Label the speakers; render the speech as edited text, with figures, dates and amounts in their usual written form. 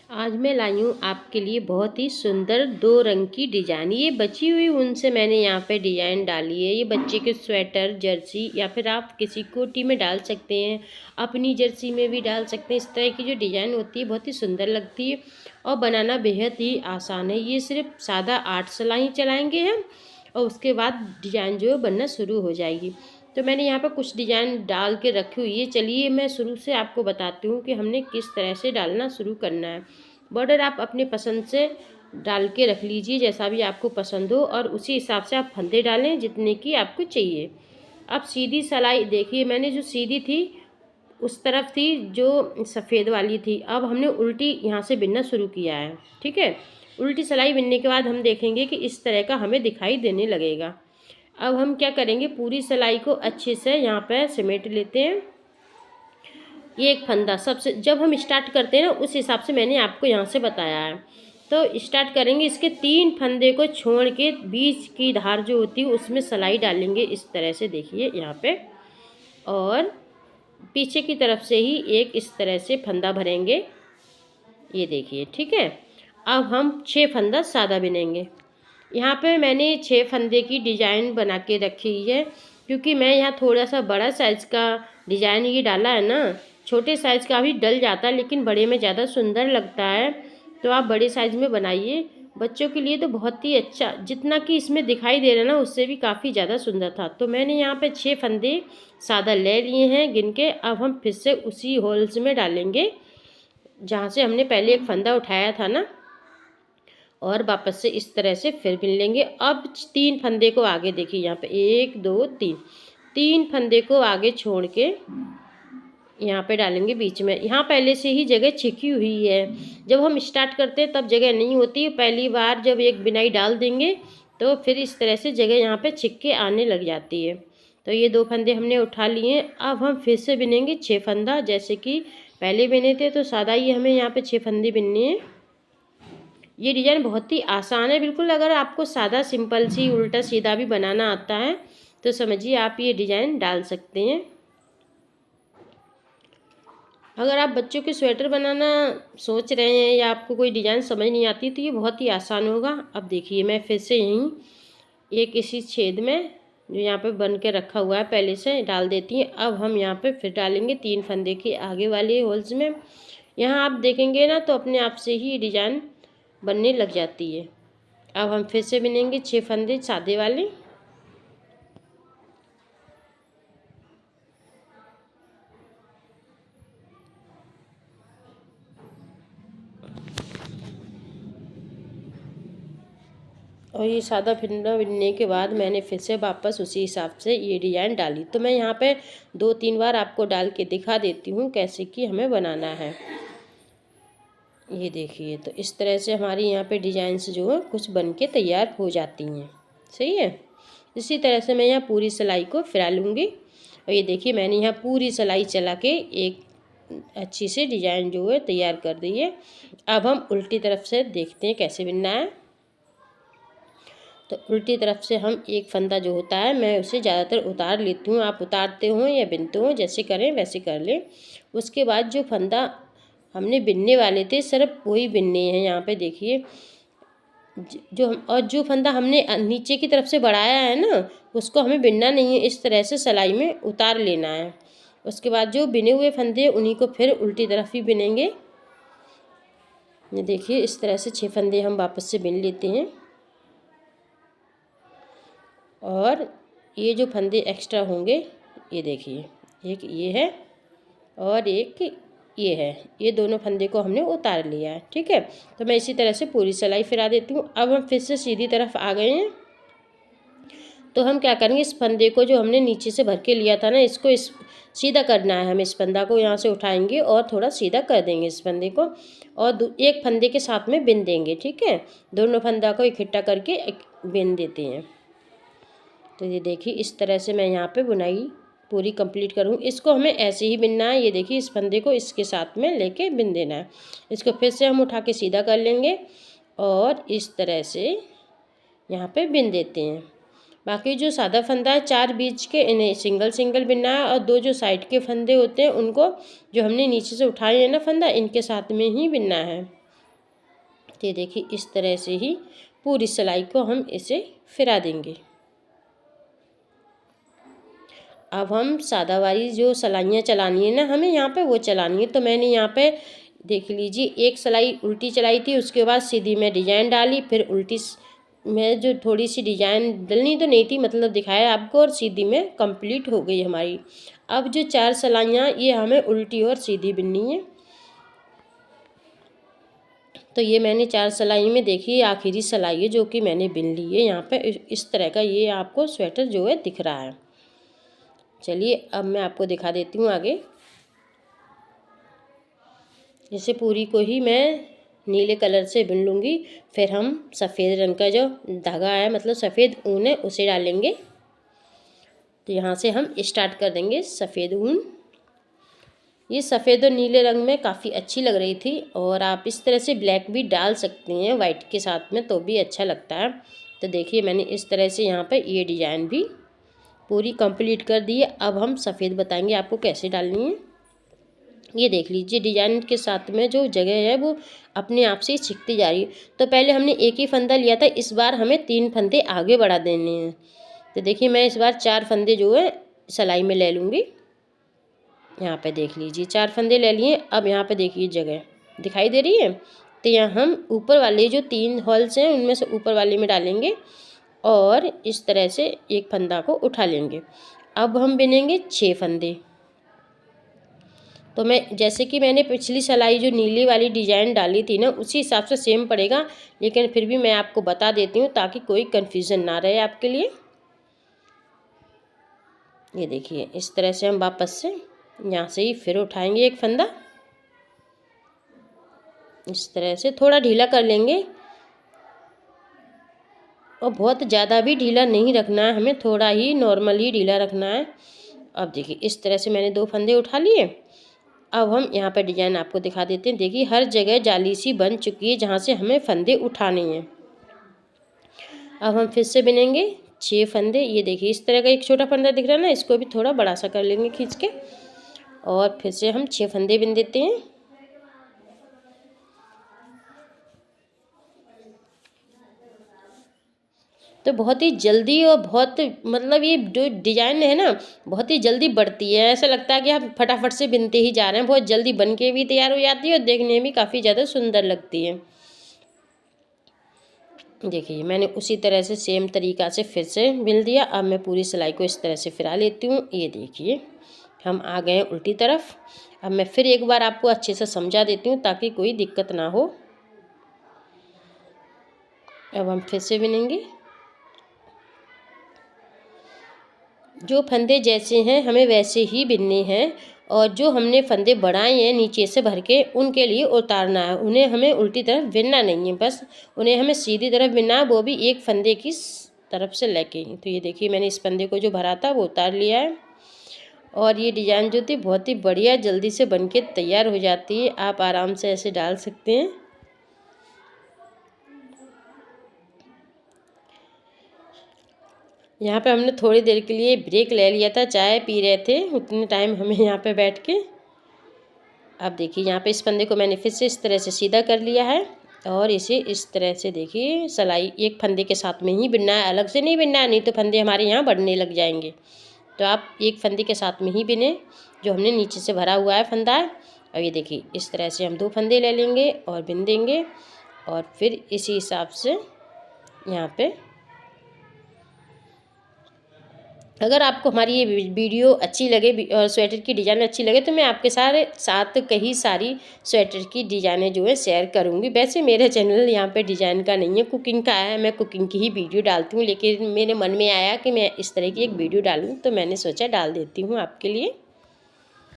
Speaker 1: आज मैं लाई हूँ आपके लिए बहुत ही सुंदर 2 रंग की डिज़ाइन। ये बची हुई ऊन से मैंने यहाँ पे डिज़ाइन डाली है। ये बच्चे के स्वेटर, जर्सी या फिर आप किसी कोटी में डाल सकते हैं, अपनी जर्सी में भी डाल सकते हैं। इस तरह की जो डिज़ाइन होती है बहुत ही सुंदर लगती है और बनाना बेहद ही आसान है। ये सिर्फ सादा 8 सिलाई चलाएँगे हम और उसके बाद डिज़ाइन जो है बनना शुरू हो जाएगी। तो मैंने यहाँ पर कुछ डिज़ाइन डाल के रखी हुई है। चलिए मैं शुरू से आपको बताती हूँ कि हमने किस तरह से डालना शुरू करना है। बॉर्डर आप अपने पसंद से डाल के रख लीजिए, जैसा भी आपको पसंद हो, और उसी हिसाब से आप फंदे डालें जितने की आपको चाहिए। अब सीधी सिलाई देखिए, मैंने जो सीधी थी उस तरफ थी जो सफ़ेद वाली थी। अब हमने उल्टी यहाँ से बिनना शुरू किया है। ठीक है, उल्टी सिलाई बिनने के बाद हम देखेंगे कि इस तरह का हमें दिखाई देने लगेगा। अब हम क्या करेंगे, पूरी सिलाई को अच्छे से यहाँ पर समेट लेते हैं। ये एक फंदा सबसे जब हम स्टार्ट करते हैं ना, उस हिसाब से मैंने आपको यहाँ से बताया है। तो स्टार्ट करेंगे, इसके 3 फंदे को छोड़ के बीच की धार जो होती है उसमें सिलाई डालेंगे इस तरह से, देखिए यहाँ पे, और पीछे की तरफ से ही एक इस तरह से फंदा भरेंगे, ये देखिए। ठीक है, अब हम 6 फंदा सादा बिनेंगे। यहाँ पे मैंने 6 फंदे की डिज़ाइन बना के रखी है, क्योंकि मैं यहाँ थोड़ा सा बड़ा साइज़ का डिज़ाइन ये डाला है ना। छोटे साइज़ का भी डल जाता है लेकिन बड़े में ज़्यादा सुंदर लगता है, तो आप बड़े साइज़ में बनाइए। बच्चों के लिए तो बहुत ही अच्छा, जितना कि इसमें दिखाई दे रहा है ना उससे भी काफ़ी ज़्यादा सुंदर था। तो मैंने यहाँ पे 6 फंदे सादा ले लिए हैं गिन के। अब हम फिर से उसी होल्स में डालेंगे जहाँ से हमने पहले एक फंदा उठाया था ना, और वापस से इस तरह से फिर बिन लेंगे। अब 3 फंदे को आगे देखिए, यहाँ पे 1 2 3 फंदे को आगे छोड़ के यहाँ पे डालेंगे बीच में। यहाँ पहले से ही जगह छिकी हुई है, जब हम स्टार्ट करते हैं तब जगह नहीं होती। पहली बार जब एक बिनाई डाल देंगे तो फिर इस तरह से जगह यहाँ पे छिक के आने लग जाती है। तो ये 2 फंदे हमने उठा लिए। अब हम फिर से बिनेंगे 6 फंदा, जैसे कि पहले बिने थे। तो सादा ही हमें यहाँ पे 6 फंदे बिनने हैं। ये डिज़ाइन बहुत ही आसान है बिल्कुल। अगर आपको सादा सिंपल सी उल्टा सीधा भी बनाना आता है तो समझिए आप ये डिज़ाइन डाल सकते हैं। अगर आप बच्चों के स्वेटर बनाना सोच रहे हैं या आपको कोई डिज़ाइन समझ नहीं आती तो ये बहुत ही आसान होगा। अब देखिए मैं फिर से यहीं एक इसी छेद में जो यहाँ पे बन के रखा हुआ है पहले से डाल देती हैं। अब हम यहाँ पे फिर डालेंगे 3 फंदे के आगे वाले होल्स में। यहाँ आप देखेंगे ना तो अपने आप से ही डिज़ाइन बनने लग जाती है। अब हम फिर से बिनेंगे 6 फंदे सादे वाले। और ये सादा फंदा बिनने के बाद मैंने फिर से वापस उसी हिसाब से ये डिज़ाइन डाली। तो मैं यहाँ पे 2-3 बार आपको डाल के दिखा देती हूँ कैसे कि हमें बनाना है। ये देखिए, तो इस तरह से हमारी यहाँ पे डिज़ाइंस जो है कुछ बन के तैयार हो जाती हैं। सही है, इसी तरह से मैं यहाँ पूरी सिलाई को फिरा लूँगी। और ये देखिए मैंने यहाँ पूरी सिलाई चला के एक अच्छी सी डिज़ाइन जो है तैयार कर दी है। अब हम उल्टी तरफ से देखते हैं कैसे बिनना है। तो उल्टी तरफ से हम एक फंदा जो होता है मैं उसे ज़्यादातर उतार लेती हूँ। आप उतारते हो या बिनते हो, जैसे करें वैसे कर लें। उसके बाद जो फंदा हमने बिनने वाले थे सिर्फ वही बिनने हैं। यहाँ पे देखिए जो फंदा हमने नीचे की तरफ से बढ़ाया है ना उसको हमें बिनना नहीं है, इस तरह से सिलाई में उतार लेना है। उसके बाद जो बिने हुए फंदे उन्हीं को फिर उल्टी तरफ ही बिनेंगे। ये देखिए इस तरह से 6 फंदे हम वापस से बिन लेते हैं। और ये जो फंदे एक्स्ट्रा होंगे ये देखिए, एक ये है और एक ये है, ये दोनों फंदे को हमने उतार लिया है। ठीक है, तो मैं इसी तरह से पूरी सिलाई फिरा देती हूँ। अब हम फिर से सीधी तरफ आ गए हैं। तो हम क्या करेंगे, इस फंदे को जो हमने नीचे से भर के लिया था ना इसको सीधा करना है। हम इस फंदा को यहाँ से उठाएंगे और थोड़ा सीधा कर देंगे इस फंदे को, और एक फंदे के साथ में बिन देंगे। ठीक है, दोनों फंदा को इकट्ठा करके बिन देते हैं। तो ये देखिए इस तरह से मैं यहाँ पे बुनाई पूरी कंप्लीट करूँ। इसको हमें ऐसे ही बिनना है। ये देखिए इस फंदे को इसके साथ में लेके बिन देना है। इसको फिर से हम उठा के सीधा कर लेंगे और इस तरह से यहाँ पे बिन देते हैं। बाकी जो सादा फंदा है 4 बीच के इन्हें सिंगल सिंगल बिनना है, और 2 जो साइड के फंदे होते हैं उनको जो हमने नीचे से उठाए हैं ना फंदा, इनके साथ में ही बिनना है। तो ये देखिए इस तरह से ही पूरी सिलाई को हम इसे फिरा देंगे। अब हम सादा वाली जो सिलाइयाँ चलानी है ना हमें यहाँ पे वो चलानी है। तो मैंने यहाँ पे देख लीजिए एक सिलाई उल्टी चलाई थी, उसके बाद सीधी में डिजाइन डाली, फिर उल्टी में जो थोड़ी सी डिजाइन डलनी तो नहीं थी, मतलब दिखाया आपको, और सीधी में कंप्लीट हो गई हमारी। अब जो 4 सिलाइयाँ ये हमें उल्टी और सीधी बिननी है। तो ये मैंने 4 सिलाई में देखिए आखिरी सिलाई है जो कि मैंने बिन ली है। यहाँ पे इस तरह का ये आपको स्वेटर जो है दिख रहा है। चलिए अब मैं आपको दिखा देती हूँ आगे। जैसे पूरी को ही मैं नीले कलर से बिन लूँगी, फिर हम सफ़ेद रंग का जो धागा है मतलब सफ़ेद ऊन है उसे डालेंगे। तो यहाँ से हम स्टार्ट कर देंगे सफ़ेद ऊन। ये सफ़ेद और नीले रंग में काफ़ी अच्छी लग रही थी, और आप इस तरह से ब्लैक भी डाल सकती हैं वाइट के साथ में, तो भी अच्छा लगता है। तो देखिए मैंने इस तरह से यहाँ पे ये डिज़ाइन भी पूरी कंप्लीट कर दी है। अब हम सफ़ेद बताएंगे आपको कैसे डालनी है। ये देख लीजिए डिजाइन के साथ में जो जगह है वो अपने आप से छिपती जा रही है। तो पहले हमने एक ही फंदा लिया था, इस बार हमें 3 फंदे आगे बढ़ा देने हैं। तो देखिए मैं इस बार 4 फंदे जो है सिलाई में ले लूँगी। यहाँ पे देख लीजिए 4 फंदे ले लिए। अब यहाँ पे देखिए जगह दिखाई दे रही है, तो यहाँ हम ऊपर वाले जो 3 हॉल्स हैं उनमें से ऊपर वाले में डालेंगे और इस तरह से एक फंदा को उठा लेंगे। अब हम बिनेंगे 6 फंदे। तो मैं जैसे कि मैंने पिछली सिलाई जो नीली वाली डिज़ाइन डाली थी ना उसी हिसाब से सेम पड़ेगा, लेकिन फिर भी मैं आपको बता देती हूँ ताकि कोई कन्फ्यूज़न ना रहे आपके लिए। ये देखिए इस तरह से हम वापस से यहाँ से ही फिर उठाएंगे एक फंदा, इस तरह से थोड़ा ढीला कर लेंगे, और बहुत ज़्यादा भी ढीला नहीं रखना है हमें, थोड़ा ही नॉर्मल ही ढीला रखना है। अब देखिए इस तरह से मैंने 2 फंदे उठा लिए। अब हम यहाँ पर डिजाइन आपको दिखा देते हैं। देखिए हर जगह जाली सी बन चुकी है जहाँ से हमें फंदे उठाने हैं। अब हम फिर से बिनेंगे 6 फंदे। ये देखिए इस तरह का एक छोटा फंदा दिख रहा है ना, इसको भी थोड़ा बड़ा सा कर लेंगे खींच के, और फिर से हम 6 फंदे बिन देते हैं। तो बहुत ही जल्दी और बहुत मतलब ये जो डिज़ाइन है ना बहुत ही जल्दी बढ़ती है, ऐसा लगता है कि हम फटाफट से बिनते ही जा रहे हैं। बहुत जल्दी बन के भी तैयार हो जाती है और देखने में भी काफ़ी ज़्यादा सुंदर लगती है। देखिए मैंने उसी तरह से सेम तरीक़ा से फिर से बिन दिया। अब मैं पूरी सिलाई को इस तरह से फिरा लेती हूँ। ये देखिए हम आ गए हैं उल्टी तरफ। अब मैं फिर एक बार आपको अच्छे से समझा देती हूँ ताकि कोई दिक्कत ना हो। अब हम फिर से बिनेंगे। जो फंदे जैसे हैं हमें वैसे ही बिनने हैं, और जो हमने फंदे बढ़ाए हैं नीचे से भर के उनके लिए उतारना है, उन्हें हमें उल्टी तरफ बिनना नहीं है, बस उन्हें हमें सीधी तरफ बिनना है, वो भी एक फंदे की तरफ से लेके। तो ये देखिए मैंने इस फंदे को जो भरा था वो उतार लिया है, और ये डिज़ाइन जो थी बहुत ही बढ़िया जल्दी से बन के तैयार हो जाती है। आप आराम से ऐसे डाल सकते हैं। यहाँ पे हमने थोड़ी देर के लिए ब्रेक ले लिया था, चाय पी रहे थे, उतने टाइम हमें यहाँ पे बैठ के। अब देखिए यहाँ पे इस फंदे को मैंने फिर से इस तरह से सीधा कर लिया है, और इसे इस तरह से देखिए सिलाई एक फंदे के साथ में ही बिनना है, अलग से नहीं बिनना है, नहीं तो फंदे हमारे यहाँ बढ़ने लग जाएंगे। तो आप एक फंदे के साथ में ही बिने जो हमने नीचे से भरा हुआ है फंदा है। अब ये देखिए इस तरह से हम 2 फंदे ले लेंगे और बिन देंगे, और फिर इसी हिसाब से यहाँ पे। अगर आपको हमारी ये वीडियो अच्छी लगे और स्वेटर की डिज़ाइन अच्छी लगे तो मैं आपके साथ कई सारी स्वेटर की डिज़ाइनें जो है शेयर करूँगी। वैसे मेरा चैनल यहाँ पे डिज़ाइन का नहीं है, कुकिंग का है। मैं कुकिंग की ही वीडियो डालती हूँ, लेकिन मेरे मन में आया कि मैं इस तरह की एक वीडियो डालूँ तो मैंने सोचा डाल देती हूँ आपके लिए।